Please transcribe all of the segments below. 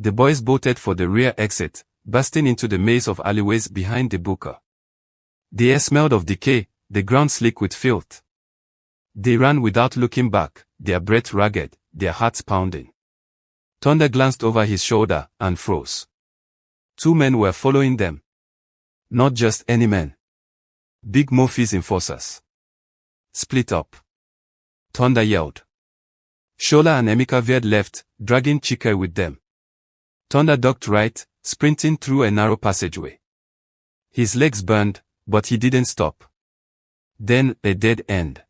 The boys bolted for the rear exit, bursting into the maze of alleyways behind the booker. The air smelled of decay, the ground slick with filth. They ran without looking back, their breath ragged, their hearts pounding. Thunder glanced over his shoulder and froze. 2 men were following them. Not just any men. Big Mofe's enforcers. Split up. Thunder yelled. Shola and Emeka veered left, dragging Chike with them. Thunder ducked right, sprinting through a narrow passageway. His legs burned, but he didn't stop. Then, a dead end.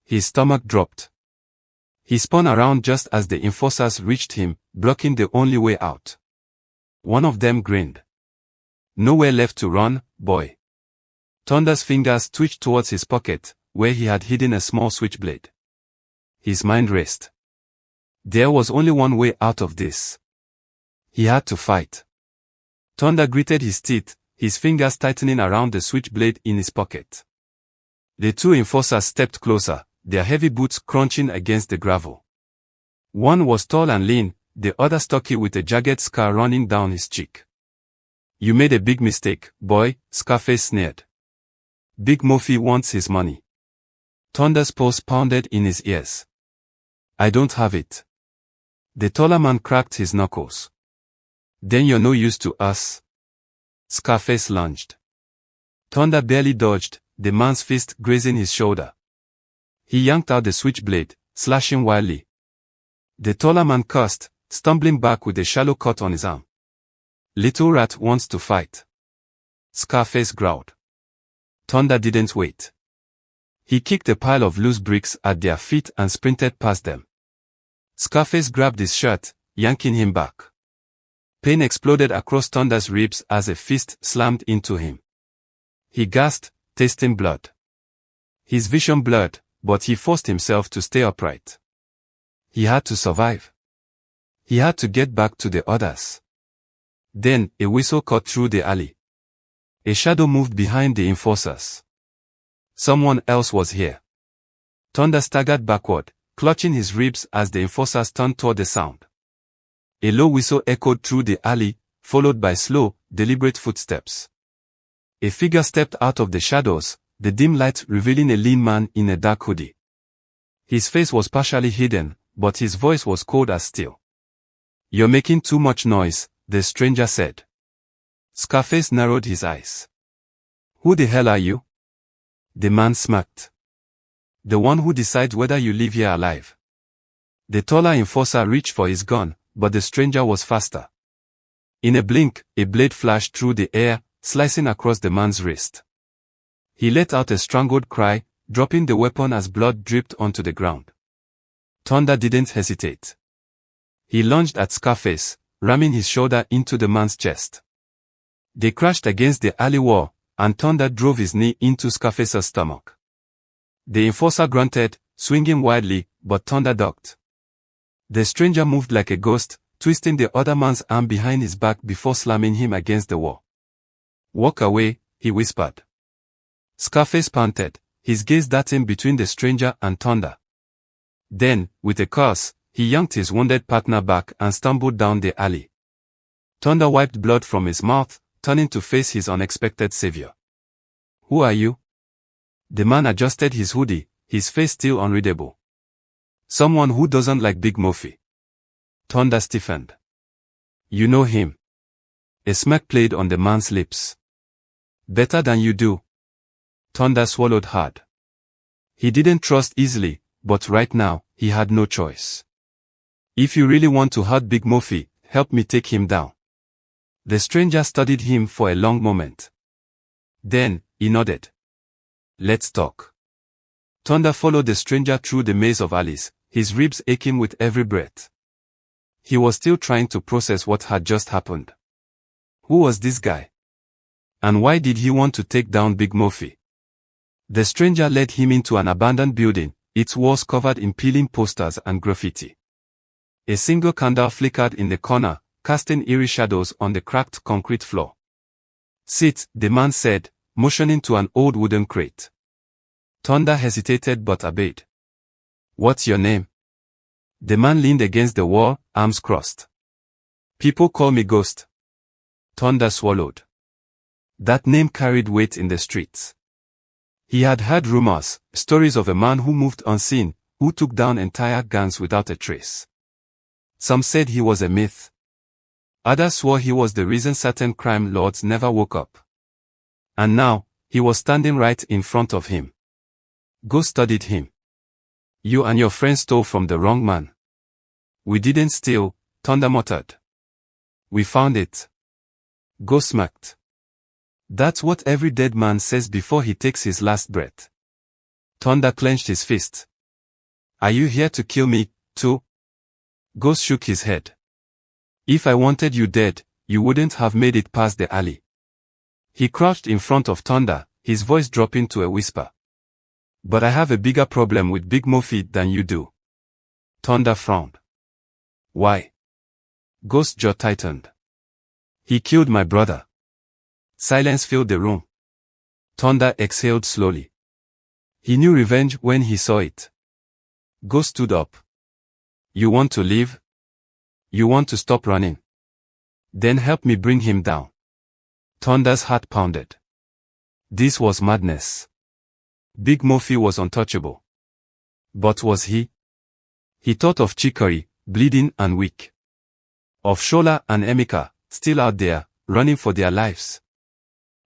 His stomach dropped. He spun around just as the enforcers reached him, blocking the only way out. One of them grinned. Nowhere left to run, boy. Thunder's fingers twitched towards his pocket, where he had hidden a small switchblade. His mind raced. There was only one way out of this. He had to fight. Thunder gritted his teeth, his fingers tightening around the switchblade in his pocket. The 2 enforcers stepped closer, their heavy boots crunching against the gravel. One was tall and lean, the other stocky with a jagged scar running down his cheek. You made a big mistake, boy, Scarface sneered. Big Mofe wants his money. Thunder's pulse pounded in his ears. I don't have it. The taller man cracked his knuckles. Then you're no use to us. Scarface lunged. Thunder barely dodged, the man's fist grazing his shoulder. He yanked out the switchblade, slashing wildly. The taller man cursed, stumbling back with a shallow cut on his arm. Little rat wants to fight. Scarface growled. Thunder didn't wait. He kicked a pile of loose bricks at their feet and sprinted past them. Scarface grabbed his shirt, yanking him back. Pain exploded across Thunder's ribs as a fist slammed into him. He gasped, tasting blood. His vision blurred, but he forced himself to stay upright. He had to survive. He had to get back to the others. Then, a whistle cut through the alley. A shadow moved behind the enforcers. Someone else was here. Thunder staggered backward, clutching his ribs as the enforcers turned toward the sound. A low whistle echoed through the alley, followed by slow, deliberate footsteps. A figure stepped out of the shadows, the dim light revealing a lean man in a dark hoodie. His face was partially hidden, but his voice was cold as steel. You're making too much noise, the stranger said. Scarface narrowed his eyes. Who the hell are you? The man smirked. The one who decides whether you live here alive. The taller enforcer reached for his gun, but the stranger was faster. In a blink, a blade flashed through the air, slicing across the man's wrist. He let out a strangled cry, dropping the weapon as blood dripped onto the ground. Thunder didn't hesitate. He lunged at Scarface, ramming his shoulder into the man's chest. They crashed against the alley wall, and Thunder drove his knee into Scarface's stomach. The enforcer grunted, swinging wildly, but Thunder ducked. The stranger moved like a ghost, twisting the other man's arm behind his back before slamming him against the wall. Walk away, he whispered. Scarface panted, his gaze darting between the stranger and Thunder. Then, with a curse, he yanked his wounded partner back and stumbled down the alley. Thunder wiped blood from his mouth, turning to face his unexpected savior. Who are you? The man adjusted his hoodie, his face still unreadable. Someone who doesn't like Big Mofe. Thunder stiffened. You know him. A smirk played on the man's lips. Better than you do. Thunder swallowed hard. He didn't trust easily, but right now, he had no choice. If you really want to hurt Big Mofe, help me take him down. The stranger studied him for a long moment. Then, he nodded. Let's talk. Thunder followed the stranger through the maze of alleys, his ribs aching with every breath. He was still trying to process what had just happened. Who was this guy? And why did he want to take down Big Mofe? The stranger led him into an abandoned building, its walls covered in peeling posters and graffiti. A single candle flickered in the corner, casting eerie shadows on the cracked concrete floor. Sit, the man said, motioning to an old wooden crate. Thunder hesitated but obeyed. What's your name? The man leaned against the wall, arms crossed. People call me Ghost. Thunder swallowed. That name carried weight in the streets. He had heard rumors, stories of a man who moved unseen, who took down entire gangs without a trace. Some said he was a myth. Others swore he was the reason certain crime lords never woke up. And now, he was standing right in front of him. Ghost studied him. You and your friends stole from the wrong man. We didn't steal, Thunder muttered. We found it. Ghost smirked. That's what every dead man says before he takes his last breath. Thunder clenched his fist. Are you here to kill me, too? Ghost shook his head. If I wanted you dead, you wouldn't have made it past the alley. He crouched in front of Thunder, his voice dropping to a whisper. But I have a bigger problem with Big Mofe than you do. Thunder frowned. Why? Ghost's jaw tightened. He killed my brother. Silence filled the room. Thunder exhaled slowly. He knew revenge when he saw it. Ghost stood up. You want to leave? You want to stop running? Then help me bring him down. Thunder's heart pounded. This was madness. Big Mofe was untouchable. But was he? He thought of Chicory, bleeding and weak. Of Shola and Emeka, still out there, running for their lives.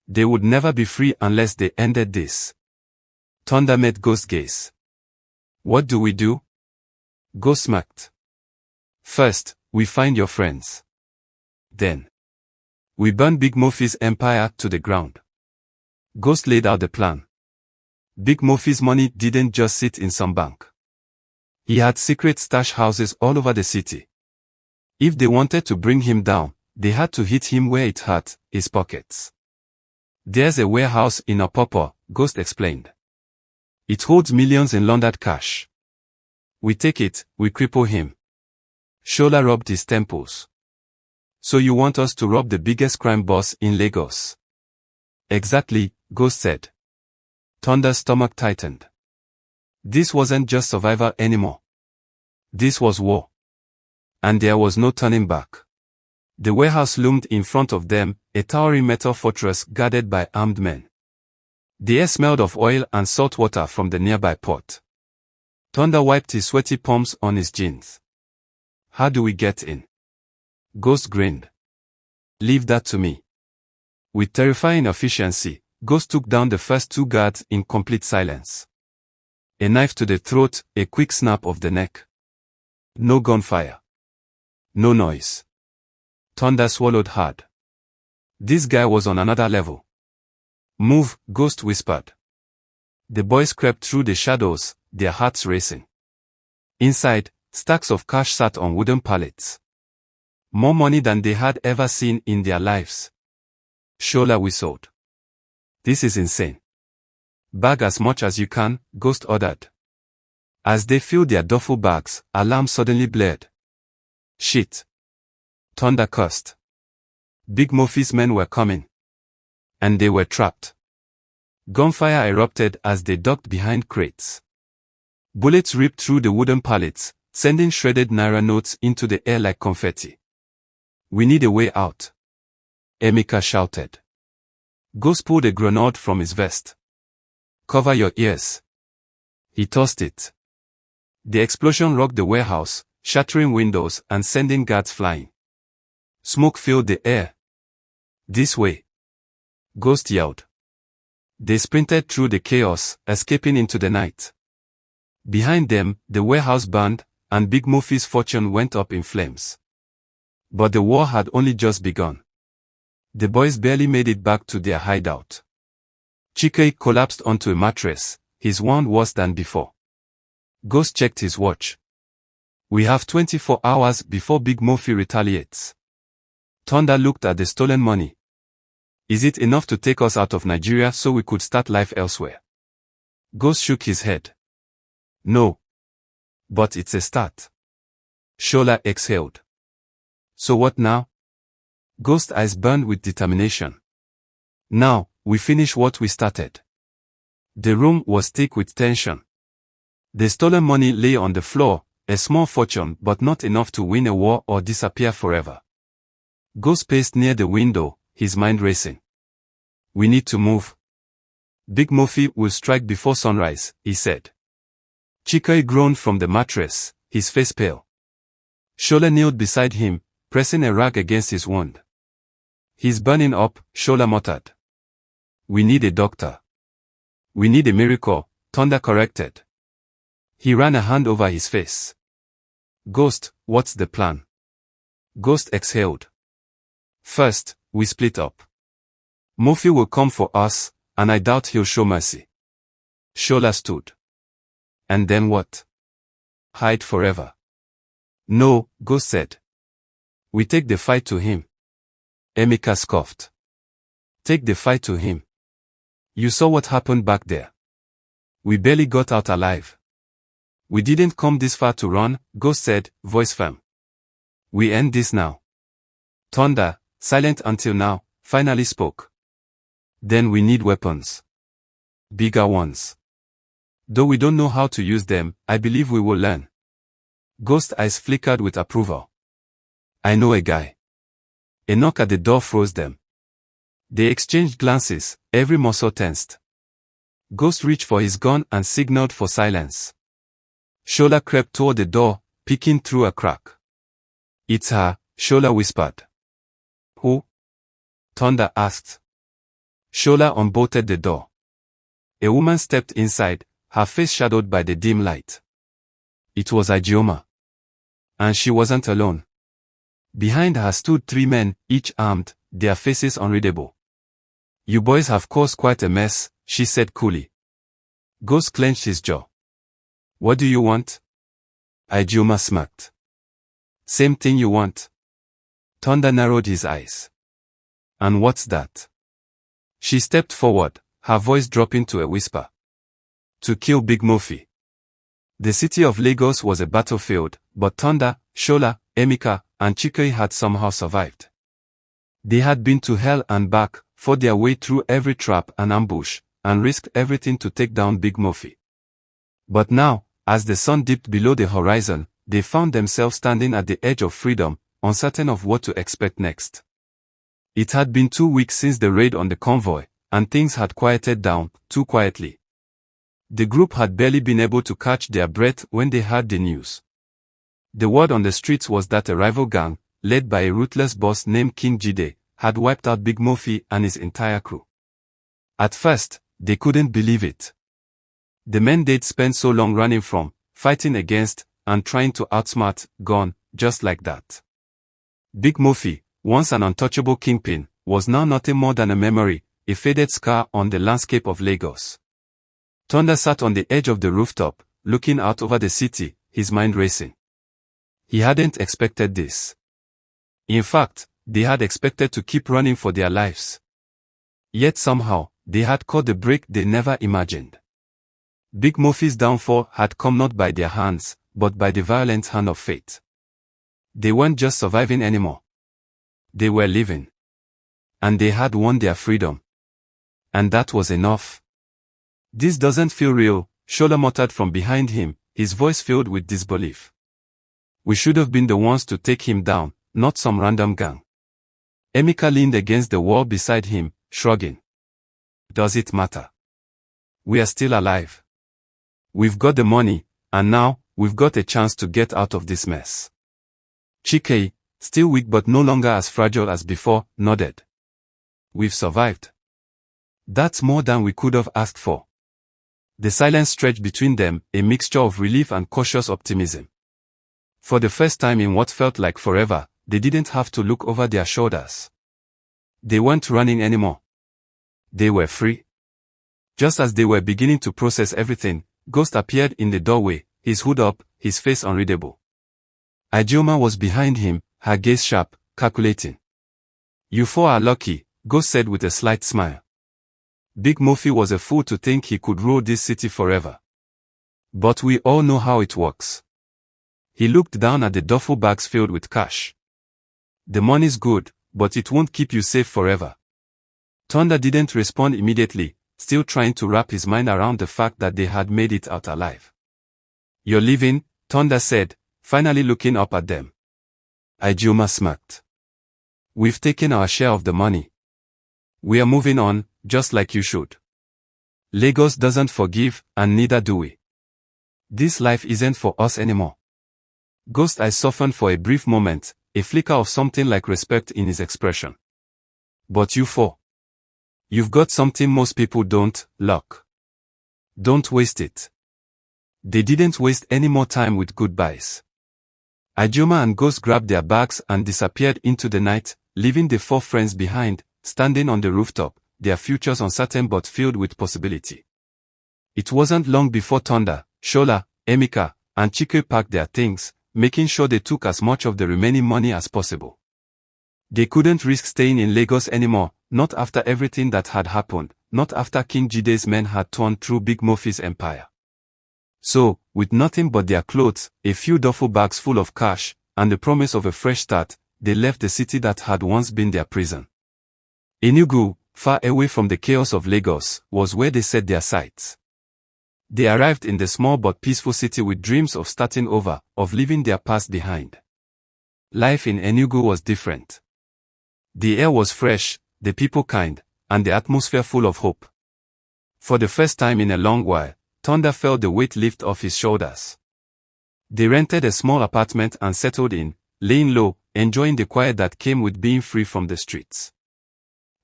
They would never be free unless they ended this. Thunder met Ghost's gaze. What do we do? Ghost smirked. First, we find your friends. Then, we burn Big Mofe's empire to the ground. Ghost laid out the plan. Big Mofe's money didn't just sit in some bank. He had secret stash houses all over the city. If they wanted to bring him down, they had to hit him where it hurt, his pockets. There's a warehouse in Opopo, Ghost explained. It holds millions in laundered cash. We take it, we cripple him. Shola rubbed his temples. So you want us to rob the biggest crime boss in Lagos? Exactly, Ghost said. Thunder's stomach tightened. This wasn't just survival anymore. This was war. And there was no turning back. The warehouse loomed in front of them, a towering metal fortress guarded by armed men. The air smelled of oil and salt water from the nearby port. Thunder wiped his sweaty palms on his jeans. How do we get in? Ghost grinned. Leave that to me. With terrifying efficiency, Ghost took down the first two guards in complete silence. A knife to the throat, a quick snap of the neck. No gunfire. No noise. Thunder swallowed hard. This guy was on another level. Move, Ghost whispered. The boys crept through the shadows, their hearts racing. Inside, stacks of cash sat on wooden pallets. More money than they had ever seen in their lives. Shola whistled. This is insane. Bag as much as you can, Ghost ordered. As they filled their duffel bags, alarm suddenly blared. Shit. Thunder cursed. Big Mofe's men were coming. And they were trapped. Gunfire erupted as they ducked behind crates. Bullets ripped through the wooden pallets, sending shredded naira notes into the air like confetti. We need a way out. Emeka shouted. Ghost pulled a grenade from his vest. Cover your ears. He tossed it. The explosion rocked the warehouse, shattering windows and sending guards flying. Smoke filled the air. This way. Ghost yelled. They sprinted through the chaos, escaping into the night. Behind them, the warehouse burned, and Big Mofe's fortune went up in flames. But the war had only just begun. The boys barely made it back to their hideout. Chike collapsed onto a mattress, his wound worse than before. Ghost checked his watch. We have 24 hours before Big Mofe retaliates. Thunder looked at the stolen money. Is it enough to take us out of Nigeria so we could start life elsewhere? Ghost shook his head. No. But it's a start. Shola exhaled. So what now? Ghost's eyes burned with determination. Now, we finish what we started. The room was thick with tension. The stolen money lay on the floor, a small fortune but not enough to win a war or disappear forever. Ghost paced near the window, his mind racing. We need to move. Big Mofe will strike before sunrise, he said. Chikoi groaned from the mattress, his face pale. Shola kneeled beside him, pressing a rag against his wound. He's burning up, Shola muttered. We need a doctor. We need a miracle, Thunder corrected. He ran a hand over his face. Ghost, what's the plan? Ghost exhaled. First, we split up. Mofe will come for us, and I doubt he'll show mercy. Shola stood. And then what? Hide forever. No, Ghost said. We take the fight to him. Emeka scoffed. Take the fight to him. You saw what happened back there. We barely got out alive. We didn't come this far to run, Ghost said, voice firm. We end this now. Thunder, silent until now, finally spoke. Then we need weapons. Bigger ones. Though we don't know how to use them, I believe we will learn. Ghost's eyes flickered with approval. I know a guy. A knock at the door froze them. They exchanged glances, every muscle tensed. Ghost reached for his gun and signaled for silence. Shola crept toward the door, peeking through a crack. It's her, Shola whispered. Who? Thunder asked. Shola unbolted the door. A woman stepped inside, her face shadowed by the dim light. It was Ijeoma. And she wasn't alone. Behind her stood 3 men, each armed, their faces unreadable. You boys have caused quite a mess, she said coolly. Ghost clenched his jaw. What do you want? Ijeoma smirked. Same thing you want. Thunder narrowed his eyes. And what's that? She stepped forward, her voice dropping to a whisper. To kill Big Mofe. The city of Lagos was a battlefield, but Thunder, Shola, Emeka, and Chikoi had somehow survived. They had been to hell and back, fought their way through every trap and ambush, and risked everything to take down Big Mofe. But now, as the sun dipped below the horizon, they found themselves standing at the edge of freedom, uncertain of what to expect next. It had been 2 weeks since the raid on the convoy, and things had quieted down, too quietly. The group had barely been able to catch their breath when they heard the news. The word on the streets was that a rival gang, led by a ruthless boss named King Jide, had wiped out Big Mofe and his entire crew. At first, they couldn't believe it. The men they'd spent so long running from, fighting against, and trying to outsmart, gone, just like that. Big Mofe, once an untouchable kingpin, was now nothing more than a memory, a faded scar on the landscape of Lagos. Thunder sat on the edge of the rooftop, looking out over the city, his mind racing. He hadn't expected this. In fact, they had expected to keep running for their lives. Yet somehow, they had caught the break they never imagined. Big Mofe's downfall had come not by their hands, but by the violent hand of fate. They weren't just surviving anymore. They were living. And they had won their freedom. And that was enough. This doesn't feel real, Shola muttered from behind him, his voice filled with disbelief. We should have been the ones to take him down, not some random gang. Emeka leaned against the wall beside him, shrugging. Does it matter? We are still alive. We've got the money, and now, we've got a chance to get out of this mess. Chikoi, still weak but no longer as fragile as before, nodded. We've survived. That's more than we could have asked for. The silence stretched between them, a mixture of relief and cautious optimism. For the first time in what felt like forever, they didn't have to look over their shoulders. They weren't running anymore. They were free. Just as they were beginning to process everything, Ghost appeared in the doorway, his hood up, his face unreadable. Ijeoma was behind him, her gaze sharp, calculating. You four are lucky, Ghost said with a slight smile. Big Mofe was a fool to think he could rule this city forever. But we all know how it works. He looked down at the duffel bags filled with cash. The money's good, but it won't keep you safe forever. Thunder didn't respond immediately, still trying to wrap his mind around the fact that they had made it out alive. You're leaving, Thunder said, finally looking up at them. Ijeoma smirked. We've taken our share of the money. We are moving on, just like you should. Lagos doesn't forgive, and neither do we. This life isn't for us anymore. Ghost eyes softened for a brief moment, a flicker of something like respect in his expression. But you four. You've got something most people don't, luck. Don't waste it. They didn't waste any more time with goodbyes. Ajoma and Ghost grabbed their bags and disappeared into the night, leaving the four friends behind, standing on the rooftop, their futures uncertain but filled with possibility. It wasn't long before Thunder, Shola, Emeka, and Chike packed their things, making sure they took as much of the remaining money as possible. They couldn't risk staying in Lagos anymore, not after everything that had happened, not after King Jide's men had torn through Big Mofe's empire. So, with nothing but their clothes, a few duffel bags full of cash, and the promise of a fresh start, they left the city that had once been their prison. Enugu, far away from the chaos of Lagos, was where they set their sights. They arrived in the small but peaceful city with dreams of starting over, of leaving their past behind. Life in Enugu was different. The air was fresh, the people kind, and the atmosphere full of hope. For the first time in a long while, Thunder felt the weight lift off his shoulders. They rented a small apartment and settled in, laying low, enjoying the quiet that came with being free from the streets.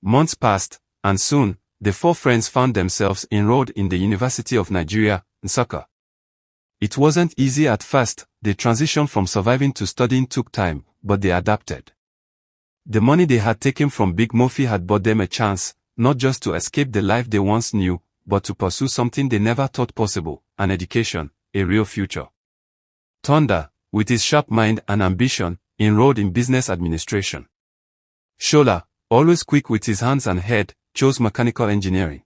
Months passed, and soon, the four friends found themselves enrolled in the University of Nigeria, Nsukka. It wasn't easy at first. The transition from surviving to studying took time, but they adapted. The money they had taken from Big Mofe had bought them a chance, not just to escape the life they once knew, but to pursue something they never thought possible, an education, a real future. Thunder, with his sharp mind and ambition, enrolled in business administration. Shola, always quick with his hands and head, chose mechanical engineering.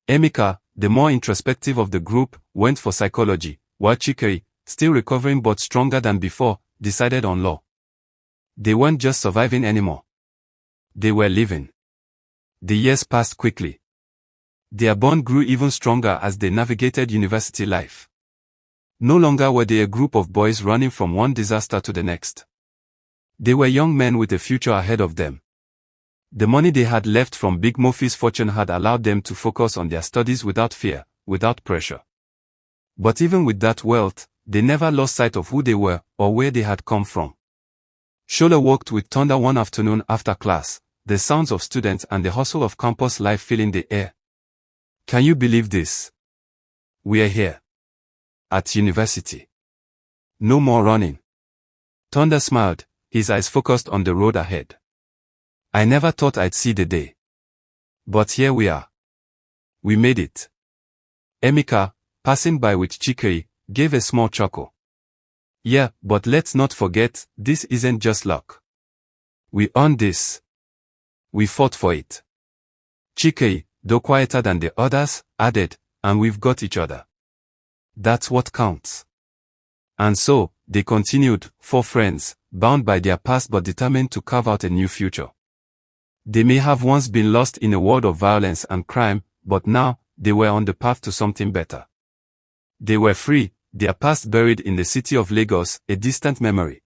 Emeka, the more introspective of the group, went for psychology, while Chike, still recovering but stronger than before, decided on law. They weren't just surviving anymore. They were living. The years passed quickly. Their bond grew even stronger as they navigated university life. No longer were they a group of boys running from one disaster to the next. They were young men with a future ahead of them. The money they had left from Big Mofe's fortune had allowed them to focus on their studies without fear, without pressure. But even with that wealth, they never lost sight of who they were or where they had come from. Shola walked with Thunder one afternoon after class, the sounds of students and the hustle of campus life filling the air. Can you believe this? We are here. At university. No more running. Thunder smiled, his eyes focused on the road ahead. I never thought I'd see the day. But here we are. We made it. Emeka, passing by with Chike, gave a small chuckle. Yeah, but let's not forget, this isn't just luck. We earned this. We fought for it. Chike, though quieter than the others, added, and we've got each other. That's what counts. And so, they continued, four friends, bound by their past but determined to carve out a new future. They may have once been lost in a world of violence and crime, but now, they were on the path to something better. They were free, their past buried in the city of Lagos, a distant memory.